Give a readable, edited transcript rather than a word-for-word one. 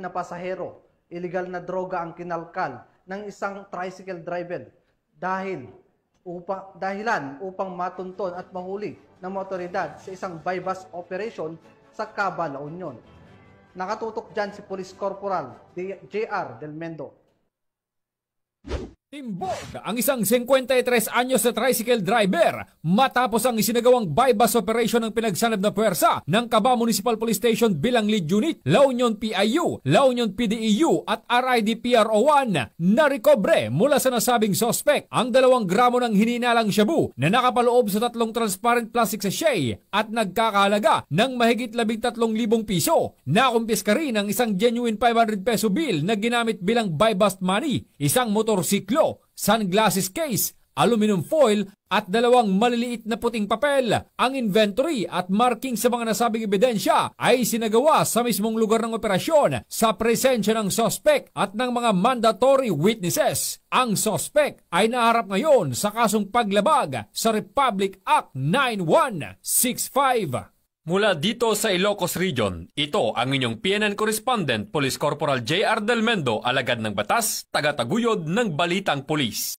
na pasahero, illegal na droga ang kinalkal ng isang tricycle driver dahilan upang matunton at mahuli ng mga otoridad sa isang buy-bust operation sa Caba, La Union. Nakatutok dyan si Police Corporal J.R. Del Mendo. Timbog ang isang 53 anyos na tricycle driver matapos ang isinagawang buy-bust operation ng pinagsanib na puwersa ng Caba Municipal Police Station bilang lead unit, La Union PIU, La Union PDEU at RIDPRO1 na recobre mula sa nasabing sospek ang 2 gramo ng hininalang shabu na nakapaloob sa 3 transparent plastic sachet at nagkakahalaga ng mahigit 13,000 piso. Nakumpiska rin ang isang genuine 500 peso bill na ginamit bilang buy-bust money, isang motorsiklo, sunglasses case, aluminum foil at 2 maliliit na puting papel. Ang inventory at marking sa mga nasabing ebidensya ay sinagawa sa mismong lugar ng operasyon sa presensya ng sospek at ng mga mandatory witnesses. Ang sospek ay naharap ngayon sa kasong paglabag sa Republic Act 9165. Mula dito sa Ilocos Region, ito ang inyong PNN Correspondent, Police Corporal J.R. Del Mendo, alagad ng batas, taga-taguyod ng Balitang Pulis.